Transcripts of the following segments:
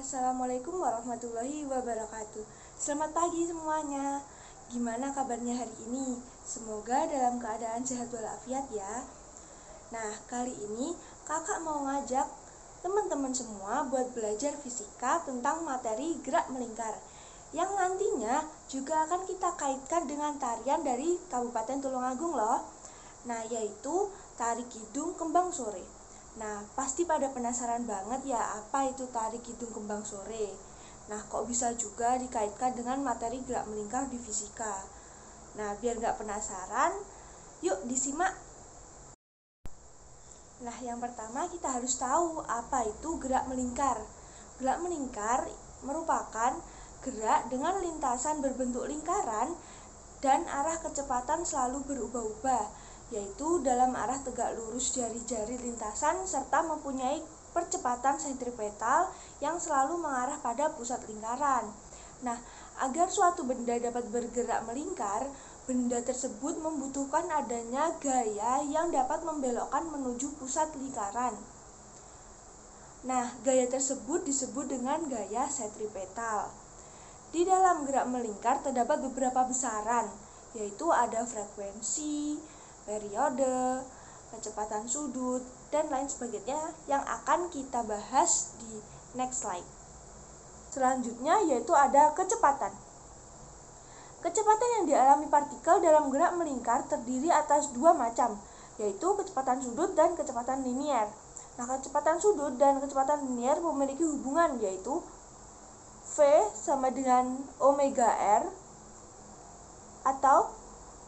Assalamualaikum warahmatullahi wabarakatuh. Selamat pagi semuanya. Gimana kabarnya hari ini? Semoga dalam keadaan sehat walafiat ya. Nah, kali ini kakak mau ngajak teman-teman semua buat belajar fisika tentang materi gerak melingkar, yang nantinya juga akan kita kaitkan dengan tarian dari Kabupaten Tulungagung loh. Nah, yaitu Tari Kidung Kembang Sore. Nah, pasti pada penasaran banget ya apa itu Tari Kidung Kembang Sore. Nah, kok bisa juga dikaitkan dengan materi gerak melingkar di fisika. Nah, biar nggak penasaran, yuk disimak. Nah, yang pertama kita harus tahu apa itu gerak melingkar. Gerak melingkar merupakan gerak dengan lintasan berbentuk lingkaran dan arah kecepatan selalu berubah-ubah, yaitu dalam arah tegak lurus jari-jari lintasan serta mempunyai percepatan sentripetal yang selalu mengarah pada pusat lingkaran. Nah, agar suatu benda dapat bergerak melingkar, benda tersebut membutuhkan adanya gaya yang dapat membelokkan menuju pusat lingkaran. Nah, gaya tersebut disebut dengan gaya sentripetal. Di dalam gerak melingkar terdapat beberapa besaran, yaitu ada frekuensi, periode, kecepatan sudut, dan lain sebagainya yang akan kita bahas di next slide. Selanjutnya yaitu ada kecepatan. Kecepatan yang dialami partikel dalam gerak melingkar terdiri atas dua macam, yaitu kecepatan sudut dan kecepatan linier. Nah, kecepatan sudut dan kecepatan linier memiliki hubungan, yaitu V sama dengan omega R atau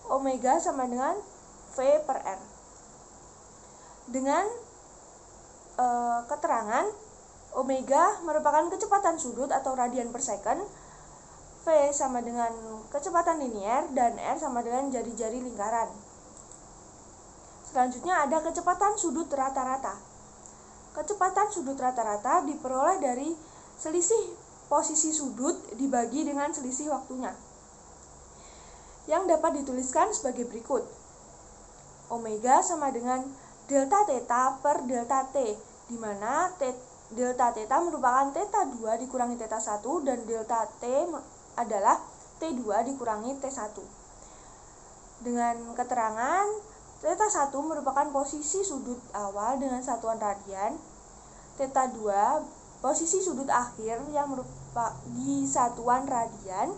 omega sama dengan V per R. Dengan keterangan omega merupakan kecepatan sudut atau radian per second, V sama dengan kecepatan linier, dan R sama dengan jari-jari lingkaran. Selanjutnya ada kecepatan sudut rata-rata. Kecepatan sudut rata-rata diperoleh dari selisih posisi sudut dibagi dengan selisih waktunya, yang dapat dituliskan sebagai berikut. Omega sama dengan delta theta per delta T, di mana delta theta merupakan theta 2 dikurangi theta 1 dan delta T adalah T2 dikurangi T1. Dengan keterangan theta 1 merupakan posisi sudut awal dengan satuan radian, theta 2 posisi sudut akhir yang merupakan di satuan radian,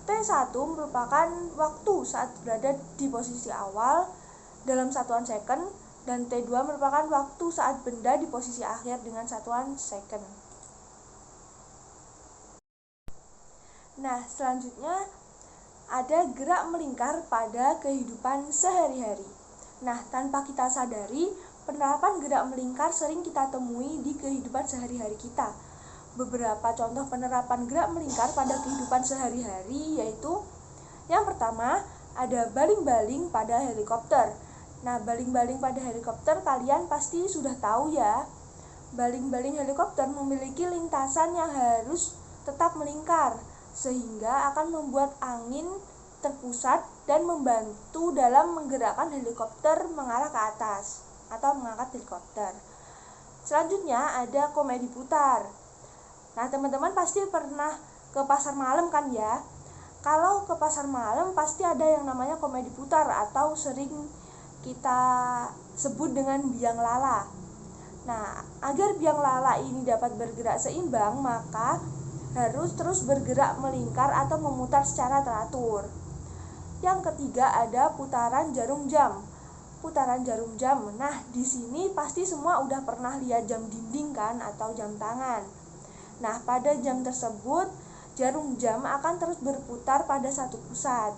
T1 merupakan waktu saat berada di posisi awal dalam satuan second, dan T2 merupakan waktu saat benda di posisi akhir dengan satuan second. Nah, selanjutnya ada gerak melingkar pada kehidupan sehari-hari. Nah, tanpa kita sadari, penerapan gerak melingkar sering kita temui di kehidupan sehari-hari kita. Beberapa contoh penerapan gerak melingkar pada kehidupan sehari-hari yaitu yang pertama ada baling-baling pada helikopter. Nah, baling-baling pada helikopter kalian pasti sudah tahu ya. Baling-baling helikopter memiliki lintasan yang harus tetap melingkar sehingga akan membuat angin terpusat dan membantu dalam menggerakkan helikopter mengarah ke atas atau mengangkat helikopter. Selanjutnya ada komedi putar. Nah, teman-teman pasti pernah ke pasar malam kan ya? Kalau ke pasar malam pasti ada yang namanya komedi putar atau sering kita sebut dengan biang lala. Nah, agar biang lala ini dapat bergerak seimbang, maka harus terus bergerak melingkar atau memutar secara teratur. Yang ketiga ada putaran jarum jam. Putaran jarum jam. Nah, di sini pasti semua udah pernah lihat jam dinding kan atau jam tangan. Nah, pada jam tersebut, jarum jam akan terus berputar pada satu pusat.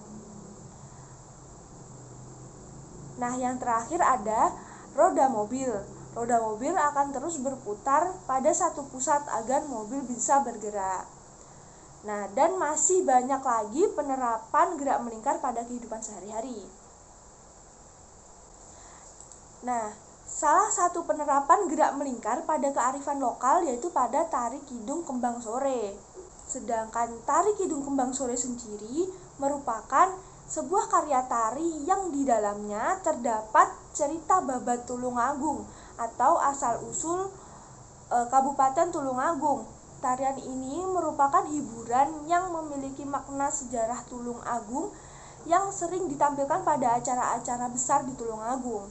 Nah, yang terakhir ada roda mobil. Roda mobil akan terus berputar pada satu pusat agar mobil bisa bergerak. Nah, dan masih banyak lagi penerapan gerak melingkar pada kehidupan sehari-hari. Nah, salah satu penerapan gerak melingkar pada kearifan lokal yaitu pada Tari Kidung Kembang Sore. Sedangkan Tari Kidung Kembang Sore sendiri merupakan sebuah karya tari yang di dalamnya terdapat cerita Babat Tulungagung atau asal-usul Kabupaten Tulungagung. tarian ini merupakan hiburan yang memiliki makna sejarah Tulungagung yang sering ditampilkan pada acara-acara besar di Tulungagung.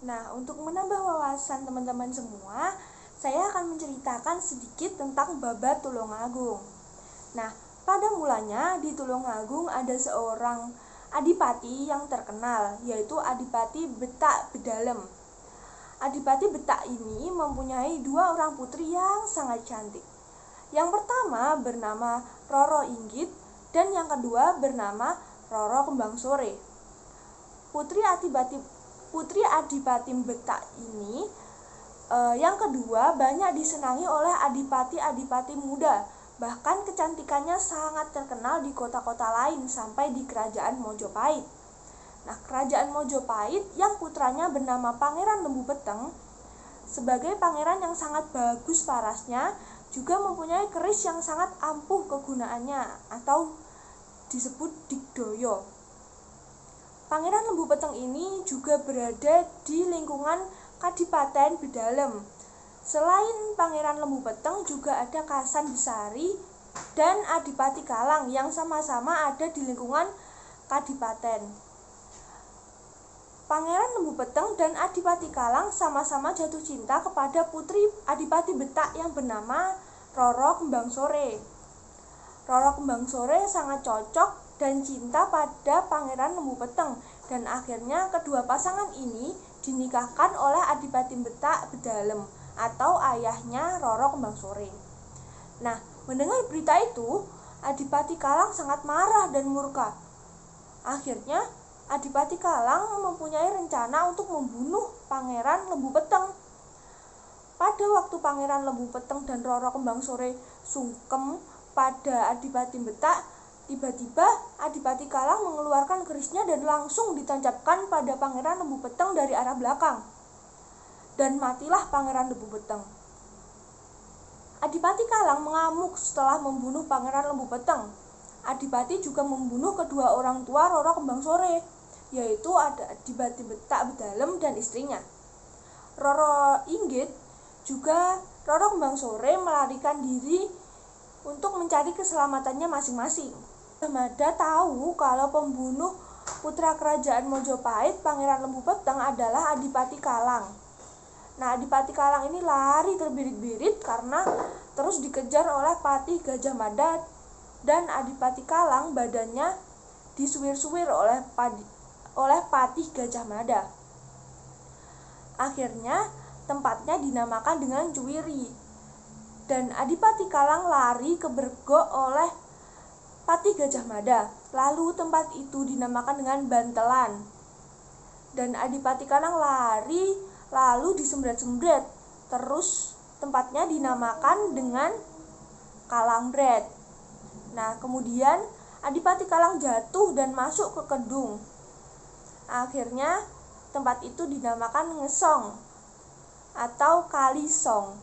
Nah, untuk menambah wawasan teman-teman semua, saya akan menceritakan sedikit tentang Babat Tulungagung. Nah, pada mulanya di Tulungagung ada seorang adipati yang terkenal, yaitu Adipati Betak Bedalem. Adipati Betak ini mempunyai dua orang putri yang sangat cantik. Yang pertama bernama Roro Inggit dan yang kedua bernama Roro Kembang Sore. Putri Adipati Betak ini yang kedua banyak disenangi oleh adipati-adipati muda. Bahkan kecantikannya sangat terkenal di kota-kota lain sampai di kerajaan Mojopahit. Nah, kerajaan Mojopahit yang putranya bernama Pangeran Lembu Peteng sebagai pangeran yang sangat bagus parasnya, juga mempunyai keris yang sangat ampuh kegunaannya atau disebut Digdoyo. Pangeran Lembu Peteng ini juga berada di lingkungan Kadipaten Bedalem. Selain Pangeran Lembu Peteng juga ada Kasan Besari dan Adipati Kalang yang sama-sama ada di lingkungan Kadipaten. Pangeran Lembu Peteng dan Adipati Kalang sama-sama jatuh cinta kepada putri Adipati Betak yang bernama Roro Kembang Sore. Roro Kembang Sore sangat cocok dan cinta pada Pangeran Lembu Peteng, dan akhirnya kedua pasangan ini dinikahkan oleh Adipati Betak Bedalem atau ayahnya Roro Kembang Sore. Nah, mendengar berita itu, Adipati Kalang sangat marah dan murka. Akhirnya Adipati Kalang mempunyai rencana untuk membunuh Pangeran Lembu Peteng. Pada waktu Pangeran Lembu Peteng dan Roro Kembang Sore sungkem pada Adipati Betak, tiba-tiba Adipati Kalang mengeluarkan kerisnya dan langsung ditancapkan pada Pangeran Lembu Peteng dari arah belakang. Dan matilah Pangeran Lembu Peteng. Adipati Kalang mengamuk setelah membunuh Pangeran Lembu Peteng. Adipati juga membunuh kedua orang tua Roro Kembang Sore, yaitu Adipati Betak Bedalem dan istrinya. Roro Inggit juga Roro Kembang Sore melarikan diri untuk mencari keselamatannya masing-masing. Mada tahu kalau pembunuh putra kerajaan Mojopahit Pangeran Lembu Peteng adalah Adipati Kalang. Nah, Adipati Kalang ini lari terbirit-birit karena terus dikejar oleh Patih Gajah Mada, dan Adipati Kalang badannya disuwir-suwir oleh Patih Gajah Mada. Akhirnya tempatnya dinamakan dengan Cuwiri, dan Adipati Kalang lari ke Bergo oleh Patih Gajah Mada. Lalu tempat itu dinamakan dengan Bantelan, dan Adipati Kalang lari lalu disembret-sembret. Terus tempatnya dinamakan dengan Kalangbret. Nah, kemudian Adipati Kalang jatuh dan masuk ke kedung. Akhirnya tempat itu dinamakan Ngesong atau Kalisong.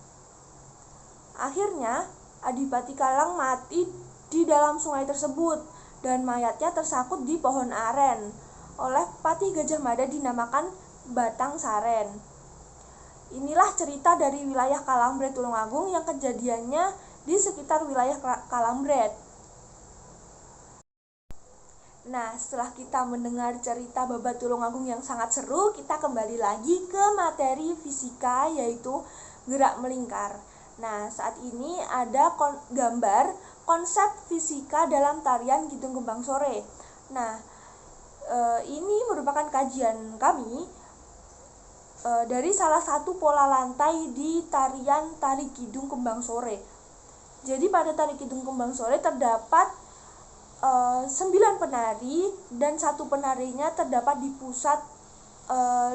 Akhirnya Adipati Kalang mati di dalam sungai tersebut dan mayatnya tersangkut di pohon aren. Oleh Patih Gajah Mada dinamakan Batang Saren. Inilah cerita dari wilayah Kalangbret Tulungagung yang kejadiannya di sekitar wilayah Kalangbret. Nah, setelah kita mendengar cerita Babat Tulungagung yang sangat seru, kita kembali lagi ke materi fisika, yaitu gerak melingkar. Nah, saat ini ada gambar konsep fisika dalam tarian Kidung Kembang Sore. Nah, ini merupakan kajian kami dari salah satu pola lantai di tarian Tari Kidung Kembang Sore. Jadi pada Tari Kidung Kembang Sore terdapat 9 penari, dan satu penarinya terdapat di pusat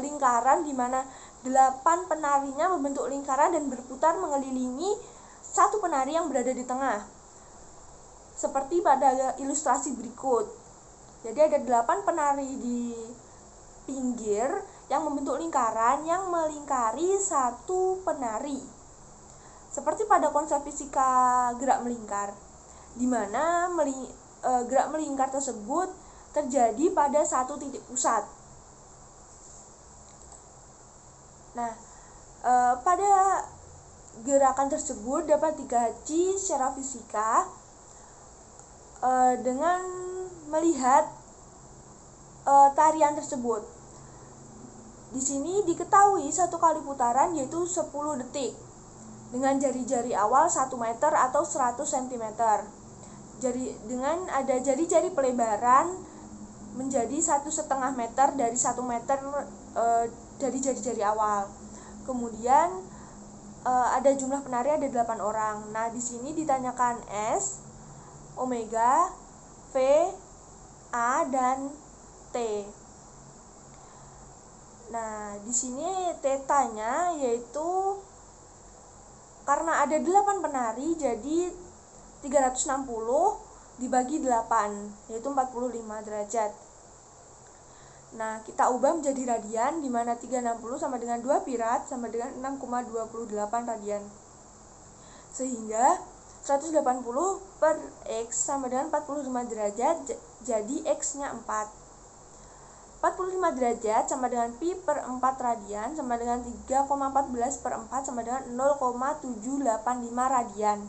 lingkaran, di mana 8 penarinya membentuk lingkaran dan berputar mengelilingi satu penari yang berada di tengah, seperti pada ilustrasi berikut. Jadi ada 8 penari di pinggir yang membentuk lingkaran yang melingkari satu penari, seperti pada konsep fisika gerak melingkar, di mana gerak melingkar tersebut terjadi pada satu titik pusat. Nah, pada gerakan tersebut dapat dikaji secara fisika dengan melihat tarian tersebut. Di sini diketahui satu kali putaran yaitu 10 detik dengan jari-jari awal 1 meter atau 100 cm. Dengan ada jari-jari pelebaran menjadi 1,5 meter dari 1 meter dari jari-jari awal. Kemudian ada jumlah penari ada 8 orang. Nah, di sini ditanyakan S, omega, V, A, dan T. Nah, di sini tetanya yaitu karena ada 8 penari jadi 360 dibagi 8 yaitu 45 derajat. Nah, kita ubah menjadi radian di mana 360 sama dengan 2 pi rad sama dengan 6,28 radian. Sehingga 180 per X sama dengan 45 derajat, jadi X-nya 4. 45 derajat sama dengan pi per 4 radian sama dengan 3,14 per 4 sama dengan 0,785 radian.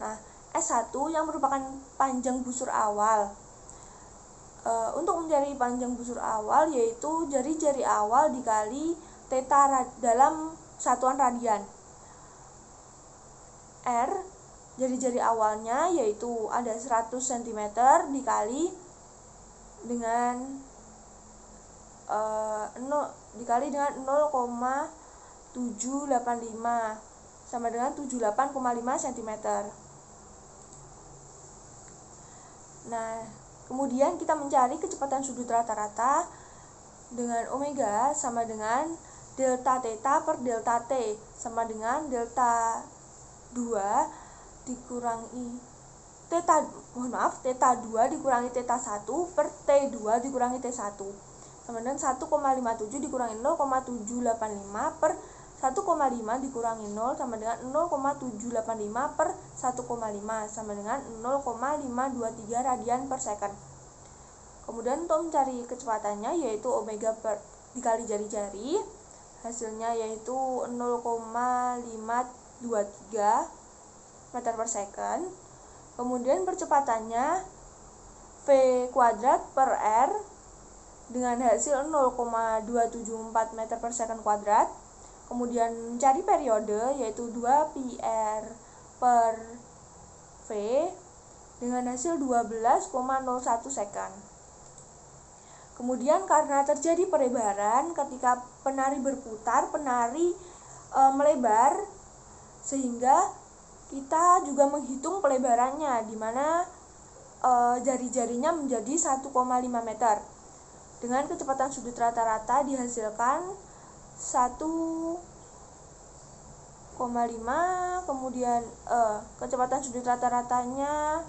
Nah, S1 yang merupakan panjang busur awal. Untuk mencari panjang busur awal yaitu jari-jari awal dikali theta dalam satuan radian. R, jari-jari awalnya yaitu ada 100 cm dikali dengan 0,785 sama dengan 78,5 cm. Nah, kemudian kita mencari kecepatan sudut rata-rata dengan omega sama dengan delta theta per delta t sama dengan delta 2 dikurangi theta 2 dikurangi theta 1 per T2 dikurangi T1 sama dengan 1,57 dikurangi 0,785 per 1,5 dikurangi 0 sama dengan 0,785 per 1,5 sama dengan 0,523 radian per second. Kemudian untuk mencari kecepatannya yaitu omega dikali jari-jari, hasilnya yaitu 0,523 meter per second. Kemudian percepatannya V kuadrat per R dengan hasil 0,274 meter per second kuadrat. Kemudian mencari periode yaitu 2 pi R per V dengan hasil 12,01 second. Kemudian karena terjadi perebaran ketika penari berputar, penari melebar, sehingga kita juga menghitung pelebarannya di mana jari-jarinya menjadi 1,5 meter. Dengan kecepatan sudut rata-rata dihasilkan 1,5, kemudian kecepatan sudut rata-ratanya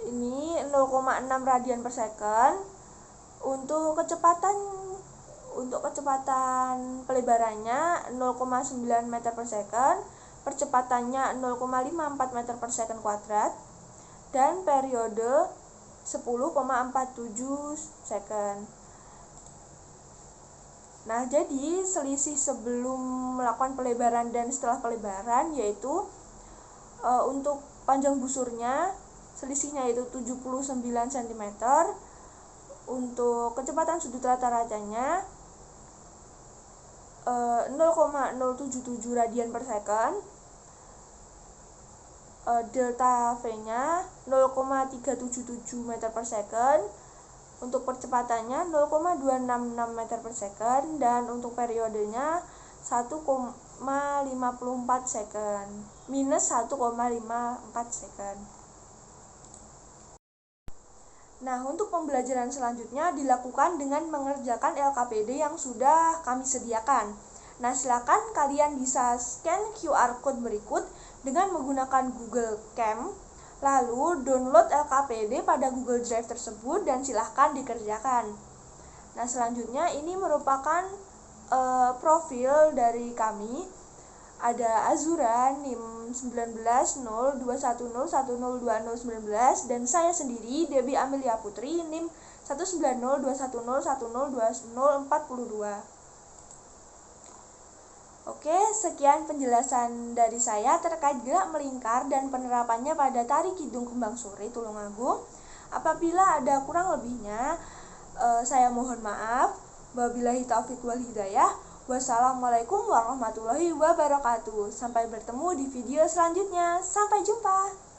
ini 0,6 radian per second. Untuk kecepatan pelebarannya 0,9 meter per second, percepatannya 0,54 meter per second kuadrat, dan periode 10,47 second. Nah, jadi selisih sebelum melakukan pelebaran dan setelah pelebaran yaitu untuk panjang busurnya selisihnya yaitu 79 cm. Untuk kecepatan sudut rata-ratanya 0,077 radian per second. Delta V-nya 0,377 meter per second. Untuk percepatannya 0,266 meter per second, dan untuk periodenya 1,54 second minus 1,54 second. Nah, untuk pembelajaran selanjutnya dilakukan dengan mengerjakan LKPD yang sudah kami sediakan. Nah, silakan kalian bisa scan QR code berikut dengan menggunakan Google Cam, lalu download LKPD pada Google Drive tersebut dan silahkan dikerjakan. Nah, selanjutnya ini merupakan profil dari kami. Ada Azura NIM 190210102019 dan saya sendiri Debbie Amelia Putri NIM 1902101020442. Oke, sekian penjelasan dari saya terkait gerak melingkar dan penerapannya pada tari Kidung Kembang Sore Tulungagung. Apabila ada kurang lebihnya, saya mohon maaf. Wabillahi taufiq wal hidayah. Wassalamualaikum warahmatullahi wabarakatuh. Sampai bertemu di video selanjutnya. Sampai jumpa.